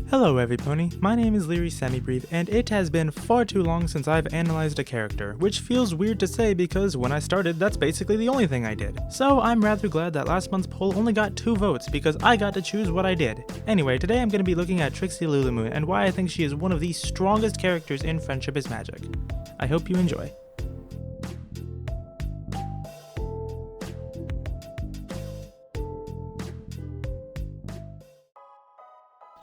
Hello Everypony, my name is Lyrie Breve, and it has been far too long since I've analyzed a character, which feels weird to say because when I started, that's basically the only thing I did. So I'm rather glad that last month's poll only got 2 votes because I got to choose what I did. Anyway, today I'm going to be looking at Trixie Lulumoon and why I think she is one of the strongest characters in Friendship is Magic. I hope you enjoy.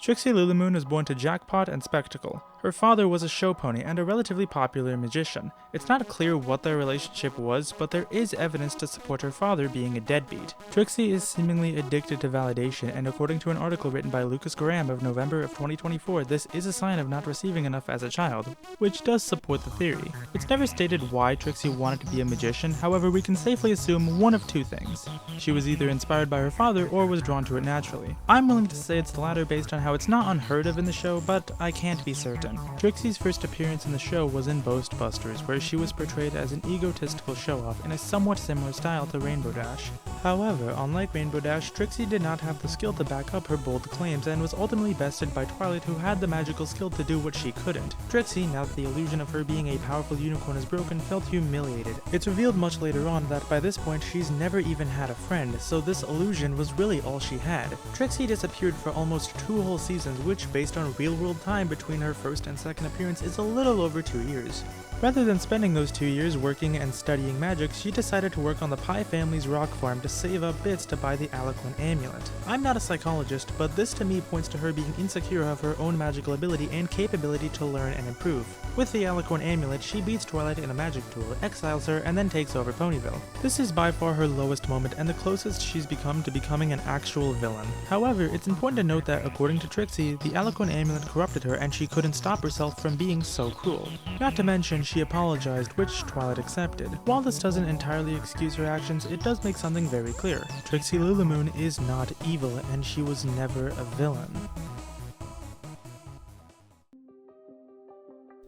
Trixie Lulumoon was born to Jackpot and Spectacle. Her father was a show pony and a relatively popular magician. It's not clear what their relationship was, but there is evidence to support her father being a deadbeat. Trixie is seemingly addicted to validation, and according to an article written by Lucas Graham of November of 2024, this is a sign of not receiving enough as a child, which does support the theory. It's never stated why Trixie wanted to be a magician, however we can safely assume one of 2 things. She was either inspired by her father or was drawn to it naturally. I'm willing to say it's the latter based on how it's not unheard of in the show, but I can't be certain. Trixie's first appearance in the show was in Ghostbusters, where she was portrayed as an egotistical show-off in a somewhat similar style to Rainbow Dash. However, unlike Rainbow Dash, Trixie did not have the skill to back up her bold claims and was ultimately bested by Twilight, who had the magical skill to do what she couldn't. Trixie, now that the illusion of her being a powerful unicorn is broken, felt humiliated. It's revealed much later on that by this point she's never even had a friend, so this illusion was really all she had. Trixie disappeared for almost 2 whole seasons, which, based on real-world time between her first and second appearance, is a little over 2 years. Rather than spending those 2 years working and studying magic, she decided to work on the Pie family's rock farm to save up bits to buy the Aliquin amulet. I'm not a psychologist, but this to me points to her being insecure of her own magical ability and capability to learn and improve. With the Aliquin amulet, she beats Twilight in a magic duel, exiles her, and then takes over Ponyville. This is by far her lowest moment and the closest she's become to becoming an actual villain. However, it's important to note that according to Trixie, the Aliquin amulet corrupted her and she couldn't stop herself from being so cruel. Not to mention, she apologized, which Twilight accepted. While this doesn't entirely excuse her actions, it does make something very clear. Trixie Lulumoon is not evil, and she was never a villain.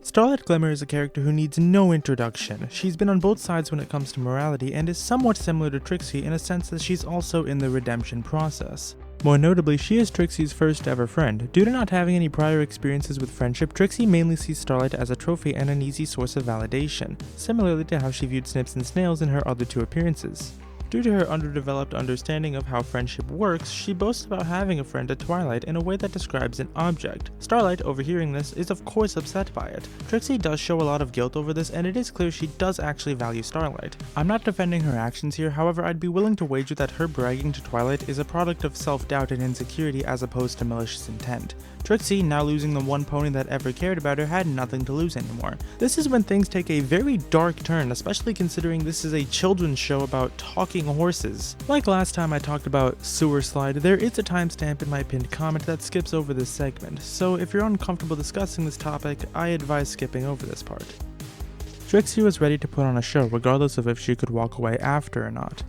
Starlight Glimmer is a character who needs no introduction. She's been on both sides when it comes to morality and is somewhat similar to Trixie in a sense that she's also in the redemption process. More notably, she is Trixie's first ever friend. Due to not having any prior experiences with friendship, Trixie mainly sees Starlight as a trophy and an easy source of validation, similarly to how she viewed Snips and Snails in her other 2 appearances. Due to her underdeveloped understanding of how friendship works, she boasts about having a friend at Twilight in a way that describes an object. Starlight, overhearing this, is of course upset by it. Trixie does show a lot of guilt over this, and it is clear she does actually value Starlight. I'm not defending her actions here, however I'd be willing to wager that her bragging to Twilight is a product of self-doubt and insecurity as opposed to malicious intent. Trixie, now losing the one pony that ever cared about her, had nothing to lose anymore. This is when things take a very dark turn, especially considering this is a children's show about talking horses. Like last time I talked about Sewer Slide, there is a timestamp in my pinned comment that skips over this segment, so if you're uncomfortable discussing this topic, I advise skipping over this part. Trixie was ready to put on a show regardless of if she could walk away after or not.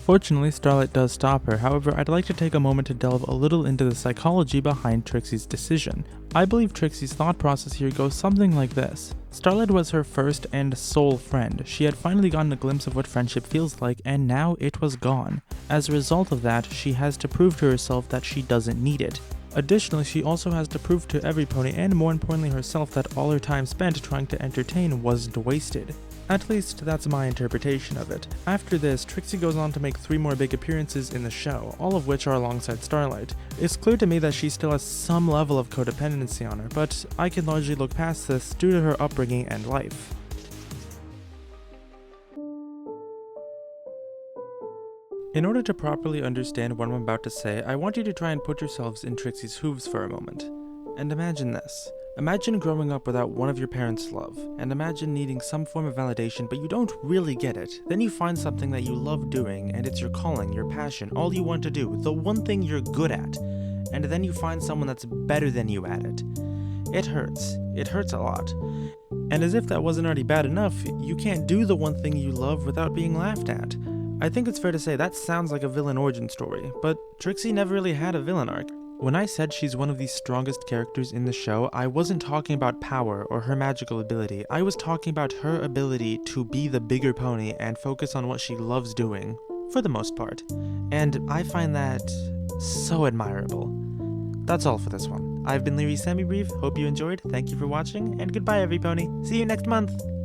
Fortunately, Starlight does stop her, however I'd like to take a moment to delve a little into the psychology behind Trixie's decision. I believe Trixie's thought process here goes something like this. Starlight was her first and sole friend. She had finally gotten a glimpse of what friendship feels like, and now it was gone. As a result of that, she has to prove to herself that she doesn't need it. Additionally, she also has to prove to Everypony and more importantly herself that all her time spent trying to entertain wasn't wasted. At least, that's my interpretation of it. After this, Trixie goes on to make 3 more big appearances in the show, all of which are alongside Starlight. It's clear to me that she still has some level of codependency on her, but I can largely look past this due to her upbringing and life. In order to properly understand what I'm about to say, I want you to try and put yourselves in Trixie's hooves for a moment. And imagine this. Imagine growing up without one of your parents' love, and imagine needing some form of validation but you don't really get it. Then you find something that you love doing and it's your calling, your passion, all you want to do, the one thing you're good at. And then you find someone that's better than you at it. It hurts. It hurts a lot. And as if that wasn't already bad enough, you can't do the one thing you love without being laughed at. I think it's fair to say that sounds like a villain origin story, but Trixie never really had a villain arc. When I said she's one of the strongest characters in the show, I wasn't talking about power or her magical ability. I was talking about her ability to be the bigger pony and focus on what she loves doing, for the most part. And I find that so admirable. That's all for this one. I've been Lyrie Breve, hope you enjoyed, thank you for watching, and goodbye Everypony. See you next month!